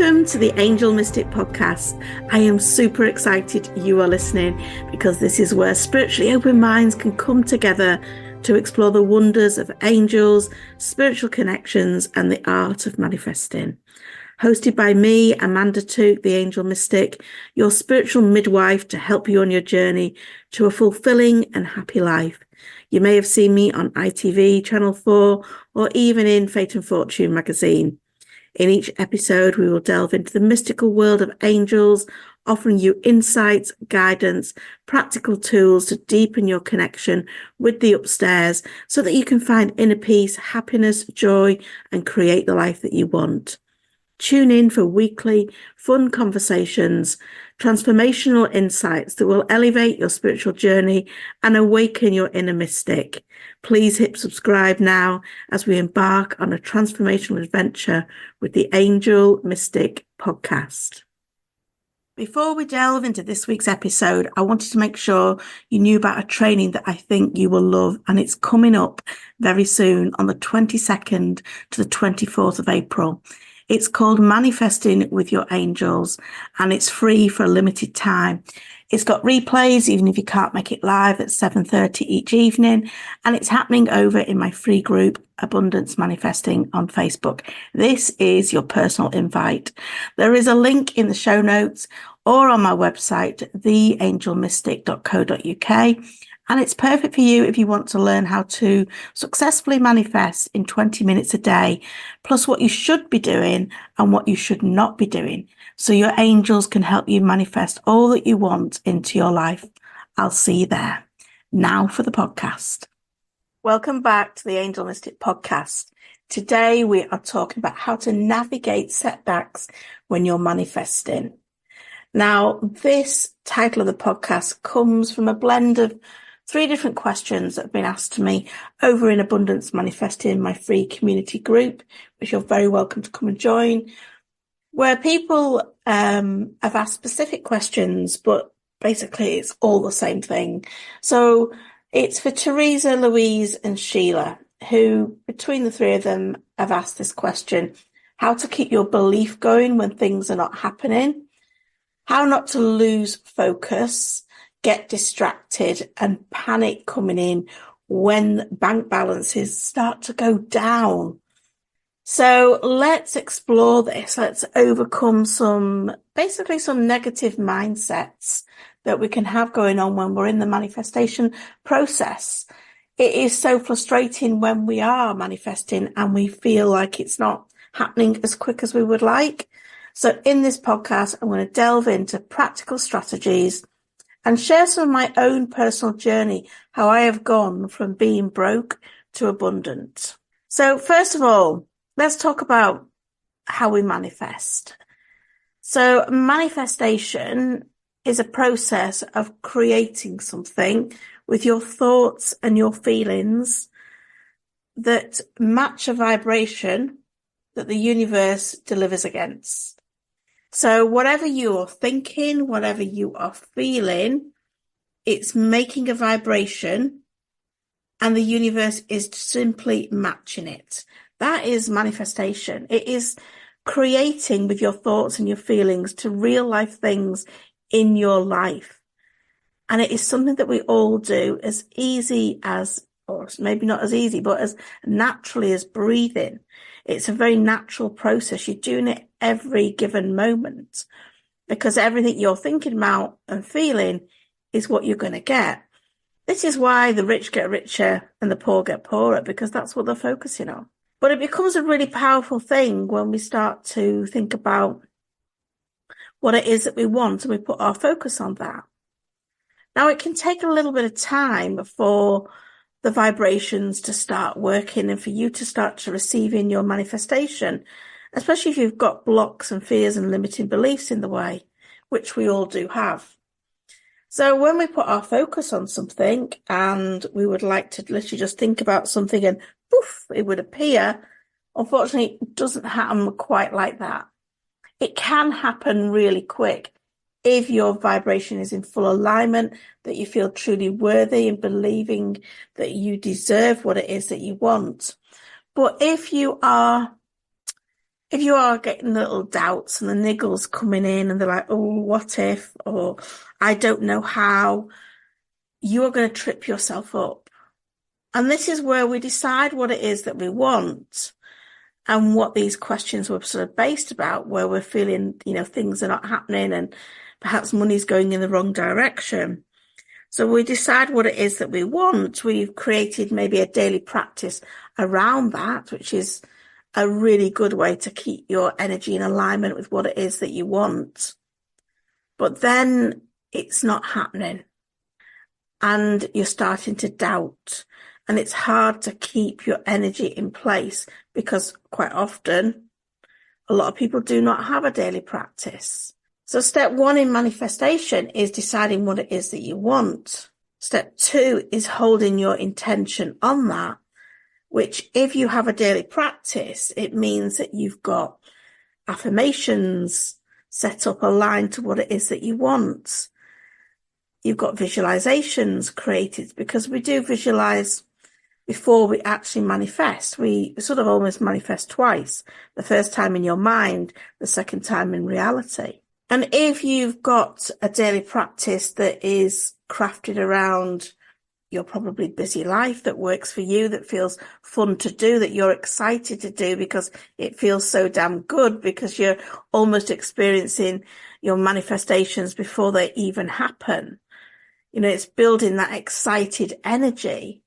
Welcome to the Angel Mystic Podcast. I am super excited you are listening because this is where spiritually open minds can come together to explore the wonders of angels, spiritual connections, and the art of manifesting. Hosted by me, Amanda Tooke, the Angel Mystic, your spiritual midwife to help you on your journey to a fulfilling and happy life. You may have seen me on ITV, Channel 4, or even in Fate and Fortune magazine. In each episode, we will delve into the mystical world of angels, offering you insights, guidance, practical tools to deepen your connection with the upstairs so that you can find inner peace, happiness, joy, and create the life that you want. Tune in for weekly, fun conversations, transformational insights that will elevate your spiritual journey and awaken your inner mystic. Please hit subscribe now as we embark on a transformational adventure with the Angel Mystic Podcast. Before we delve into this week's episode, I wanted to make sure you knew about a training that I think you will love, and it's coming up very soon on the 22nd to the 24th of April. It's called Manifesting with Your Angels, and it's free for a limited time. It's got replays, even if you can't make it live, at 7:30 each evening, and it's happening over in my free group, Abundance Manifesting, on Facebook. This is your personal invite. There is a link in the show notes or on my website, theangelmystic.co.uk. And it's perfect for you if you want to learn how to successfully manifest in 20 minutes a day, plus what you should be doing and what you should not be doing, so your angels can help you manifest all that you want into your life. I'll see you there. Now for the podcast. Welcome back to the Angel Mystic Podcast. Today we are talking about how to navigate setbacks when you're manifesting. Now, this title of the podcast comes from a blend of 3 different questions that have been asked to me over in Abundance Manifesting, my free community group, which you're very welcome to come and join, where people have asked specific questions, but basically it's all the same thing. So it's for Teresa, Louise and Sheila, who between the 3 of them have asked this question: how to keep your belief going when things are not happening, how not to lose focus, get distracted and panic coming in when bank balances start to go down. So let's explore this. Let's overcome some negative mindsets that we can have going on when we're in the manifestation process. It is so frustrating when we are manifesting and we feel like it's not happening as quick as we would like. So in this podcast, I'm going to delve into practical strategies and share some of my own personal journey, how I have gone from being broke to abundant. So first of all, let's talk about how we manifest. So manifestation is a process of creating something with your thoughts and your feelings that match a vibration that the universe delivers against. So whatever you are thinking, whatever you are feeling, it's making a vibration and the universe is simply matching it. That is manifestation. It is creating with your thoughts and your feelings to real life things in your life. And it is something that we all do as easy as, or maybe not as easy, but as naturally as breathing. It's a very natural process. You're doing it every given moment because everything you're thinking about and feeling is what you're going to get. This is why the rich get richer and the poor get poorer, because that's what they're focusing on. But it becomes a really powerful thing when we start to think about what it is that we want and we put our focus on that. Now, it can take a little bit of time for the vibrations to start working and for you to start to receive in your manifestation, especially if you've got blocks and fears and limiting beliefs in the way, which we all do have. So when we put our focus on something and we would like to literally just think about something and poof, it would appear, unfortunately, it doesn't happen quite like that. It can happen really quick if your vibration is in full alignment, that you feel truly worthy and believing that you deserve what it is that you want. But if you are if you are getting little doubts and the niggles coming in and they're like, oh, what if, or I don't know how, you are going to trip yourself up. And this is where we decide what it is that we want and what these questions were sort of based about, where we're feeling, things are not happening and perhaps money's going in the wrong direction. So we decide what it is that we want. We've created maybe a daily practice around that, which is a really good way to keep your energy in alignment with what it is that you want. But then it's not happening and you're starting to doubt, and it's hard to keep your energy in place because quite often a lot of people do not have a daily practice. So step 1 in manifestation is deciding what it is that you want. Step 2 is holding your intention on that, which if you have a daily practice, it means that you've got affirmations set up aligned to what it is that you want. You've got visualizations created, because we do visualize before we actually manifest. We sort of almost manifest twice. The first time in your mind, the second time in reality. And if you've got a daily practice that is crafted around your probably busy life, that works for you, that feels fun to do, that you're excited to do because it feels so damn good, because you're almost experiencing your manifestations before they even happen. It's building that excited energy.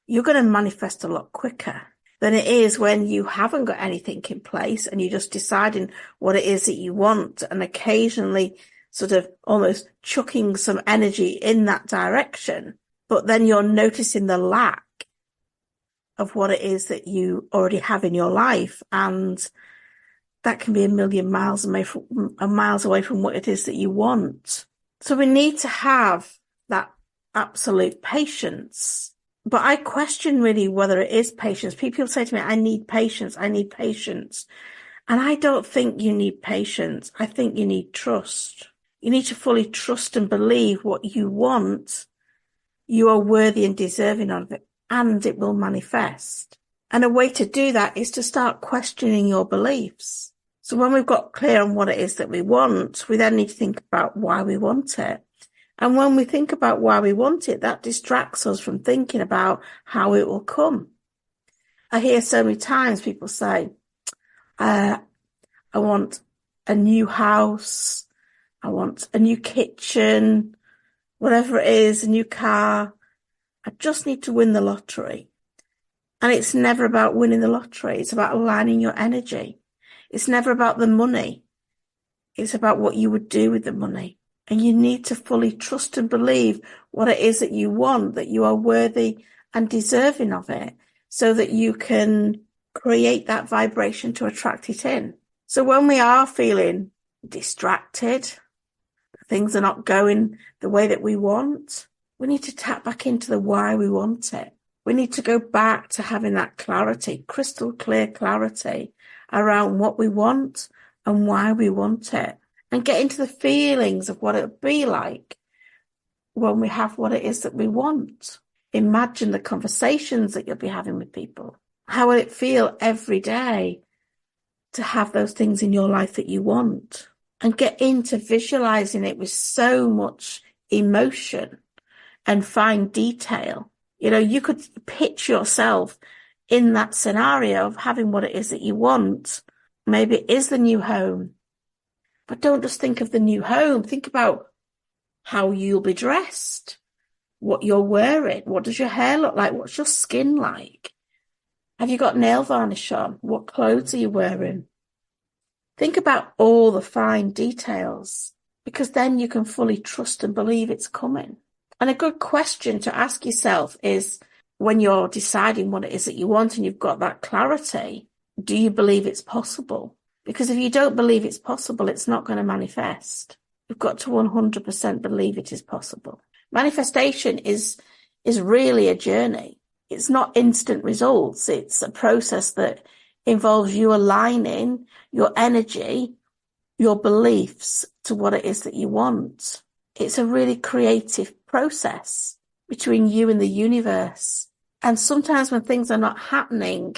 You're going to manifest a lot quicker than it is when you haven't got anything in place and you're just deciding what it is that you want and occasionally sort of almost chucking some energy in that direction. But then you're noticing the lack of what it is that you already have in your life. And that can be a million miles away from what it is that you want. So we need to have that absolute patience. But I question really whether it is patience. People say to me, I need patience. I need patience. And I don't think you need patience. I think you need trust. You need to fully trust and believe what you want. You are worthy and deserving of it, and it will manifest. And a way to do that is to start questioning your beliefs. So when we've got clear on what it is that we want, we then need to think about why we want it. And when we think about why we want it, that distracts us from thinking about how it will come. I hear so many times people say, I want a new house. I want a new kitchen, whatever it is, a new car. I just need to win the lottery. And it's never about winning the lottery. It's about aligning your energy. It's never about the money. It's about what you would do with the money. And you need to fully trust and believe what it is that you want, that you are worthy and deserving of it, so that you can create that vibration to attract it in. So when we are feeling distracted, things are not going the way that we want, we need to tap back into the why we want it. We need to go back to having that clarity, crystal clear clarity around what we want and why we want it. And get into the feelings of what it would be like when we have what it is that we want. Imagine the conversations that you'll be having with people. How will it feel every day to have those things in your life that you want? And get into visualizing it with so much emotion and fine detail. You could picture yourself in that scenario of having what it is that you want. Maybe it is the new home. But don't just think of the new home. Think about how you'll be dressed, what you're wearing. What does your hair look like? What's your skin like? Have you got nail varnish on? What clothes are you wearing? Think about all the fine details, because then you can fully trust and believe it's coming. And a good question to ask yourself is, when you're deciding what it is that you want and you've got that clarity, do you believe it's possible? Because if you don't believe it's possible, it's not going to manifest. You've got to 100% believe it is possible. Manifestation is really a journey. It's not instant results. It's a process that involves you aligning your energy, your beliefs to what it is that you want. It's a really creative process between you and the universe. And sometimes when things are not happening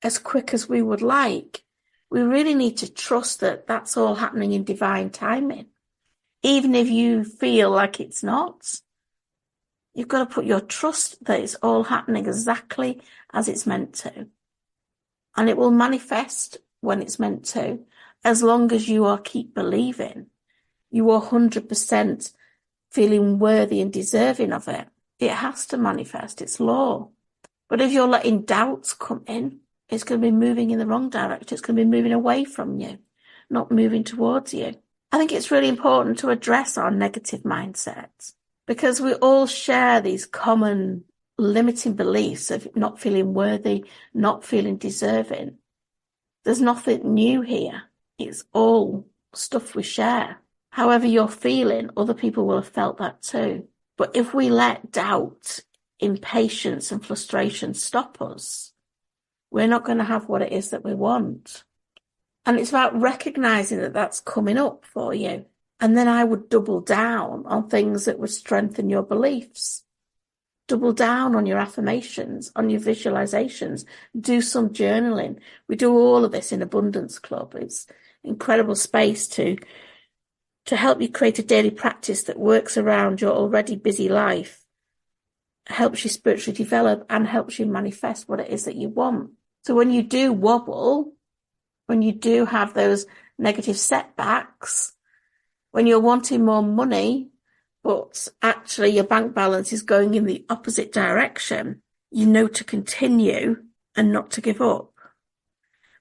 as quick as we would like, we really need to trust that that's all happening in divine timing. Even if you feel like it's not, you've got to put your trust that it's all happening exactly as it's meant to. And it will manifest when it's meant to, as long as you keep believing. You are 100% feeling worthy and deserving of it. It has to manifest. It's law. But if you're letting doubts come in, it's going to be moving in the wrong direction. It's going to be moving away from you, not moving towards you. I think it's really important to address our negative mindsets because we all share these common limiting beliefs of not feeling worthy, not feeling deserving. There's nothing new here. It's all stuff we share. However you're feeling, other people will have felt that too. But if we let doubt, impatience and frustration stop us, we're not going to have what it is that we want. And it's about recognizing that that's coming up for you. And then I would double down on things that would strengthen your beliefs. Double down on your affirmations, on your visualizations. Do some journaling. We do all of this in Abundance Club. It's an incredible space to help you create a daily practice that works around your already busy life, helps you spiritually develop, and helps you manifest what it is that you want. So when you do wobble, when you do have those negative setbacks, when you're wanting more money, but actually your bank balance is going in the opposite direction, you know to continue and not to give up.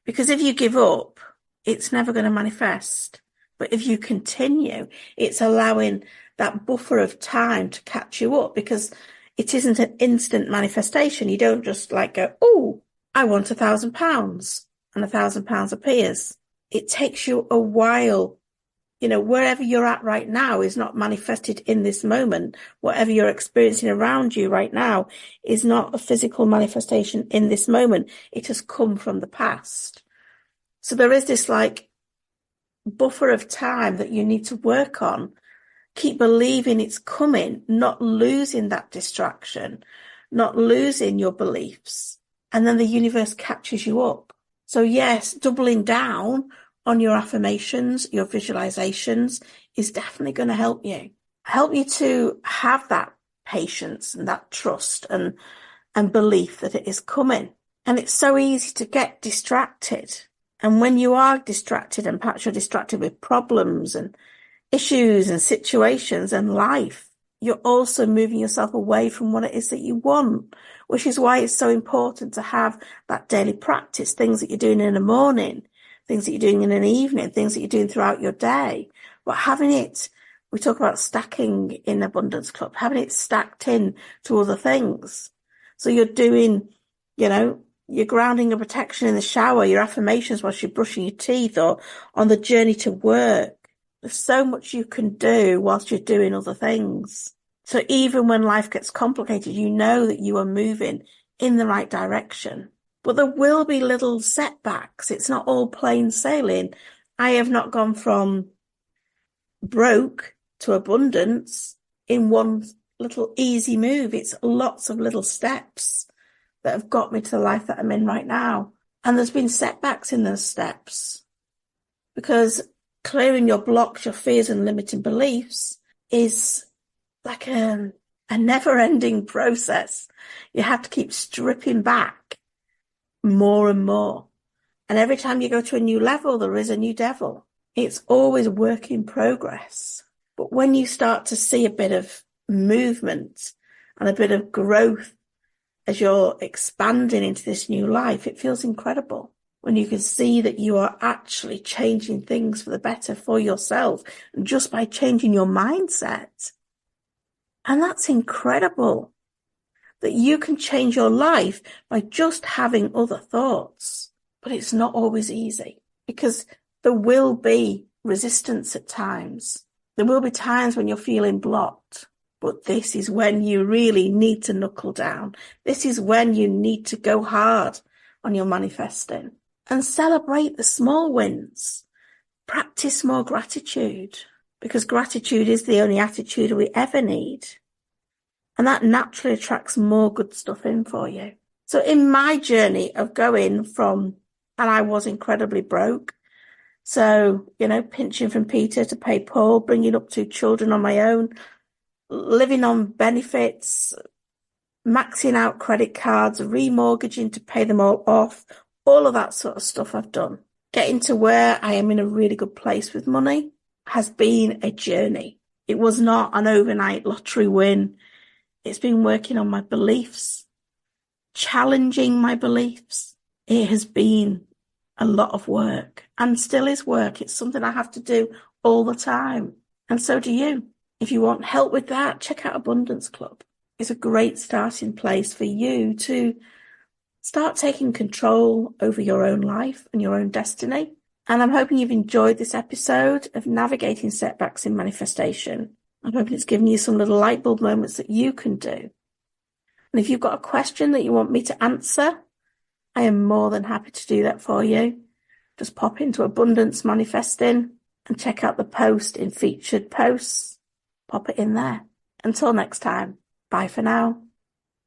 Because if you give up, it's never going to manifest. But if you continue, it's allowing that buffer of time to catch you up because it isn't an instant manifestation. You don't just like go, oh, I want £1,000 and £1,000 appears. It takes you a while. You know, wherever you're at right now is not manifested in this moment. Whatever you're experiencing around you right now is not a physical manifestation in this moment. It has come from the past. So there is this like buffer of time that you need to work on. Keep believing it's coming, not losing that distraction, not losing your beliefs. And then the universe catches you up. So yes, doubling down on your affirmations, your visualizations is definitely going to help you to have that patience and that trust and belief that it is coming. And it's so easy to get distracted. And when you are distracted, and perhaps you're distracted with problems and issues and situations and life, you're also moving yourself away from what it is that you want, which is why it's so important to have that daily practice, things that you're doing in the morning, things that you're doing in an evening, things that you're doing throughout your day. But having it, we talk about stacking in Abundance Club, having it stacked in to other things. So you're doing, your grounding and protection in the shower, your affirmations whilst you're brushing your teeth or on the journey to work. There's so much you can do whilst you're doing other things. So even when life gets complicated, you know that you are moving in the right direction. But there will be little setbacks. It's not all plain sailing. I have not gone from broke to abundance in one little easy move. It's lots of little steps that have got me to the life that I'm in right now. And there's been setbacks in those steps because clearing your blocks, your fears and limiting beliefs is like a never-ending process. You have to keep stripping back more and more. And every time you go to a new level, there is a new devil. It's always work in progress. But when you start to see a bit of movement and a bit of growth as you're expanding into this new life, it feels incredible when you can see that you are actually changing things for the better for yourself just by changing your mindset. And that's incredible that you can change your life by just having other thoughts. But it's not always easy because there will be resistance at times. There will be times when you're feeling blocked. But this is when you really need to knuckle down. This is when you need to go hard on your manifesting and celebrate the small wins. Practice more gratitude because gratitude is the only attitude we ever need. And that naturally attracts more good stuff in for you. So in my journey of going from and I was incredibly broke. So, pinching from Peter to pay Paul, bringing up 2 children on my own, living on benefits, maxing out credit cards, remortgaging to pay them all off, all of that sort of stuff I've done. Getting to where I am in a really good place with money has been a journey. It was not an overnight lottery win. It's been working on my beliefs, challenging my beliefs. It has been a lot of work and still is work. It's something I have to do all the time. And so do you. If you want help with that, check out Abundance Club. It's a great starting place for you to start taking control over your own life and your own destiny. And I'm hoping you've enjoyed this episode of Navigating Setbacks in Manifestation. I'm hoping it's given you some little light bulb moments that you can do. And if you've got a question that you want me to answer, I am more than happy to do that for you. Just pop into Abundance Manifesting and check out the post in featured posts. Pop it in there. Until next time, bye for now.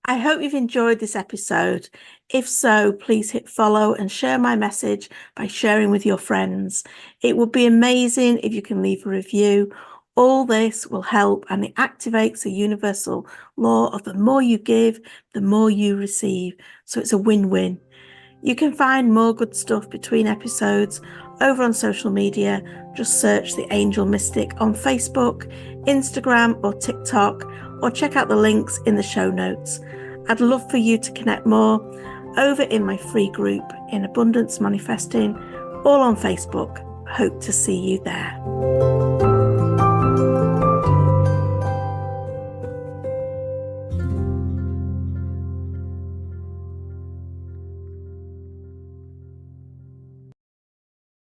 I hope you've enjoyed this episode. If so, please hit follow and share my message by sharing with your friends. It would be amazing if you can leave a review. All this will help, and it activates the universal law of the more you give, the more you receive. So it's a win-win. You can find more good stuff between episodes over on social media. Just search The Angel Mystic on Facebook, Instagram or TikTok, or check out the links in the show notes. I'd love for you to connect more over in my free group in Abundance Manifesting, all on Facebook. Hope to see you there.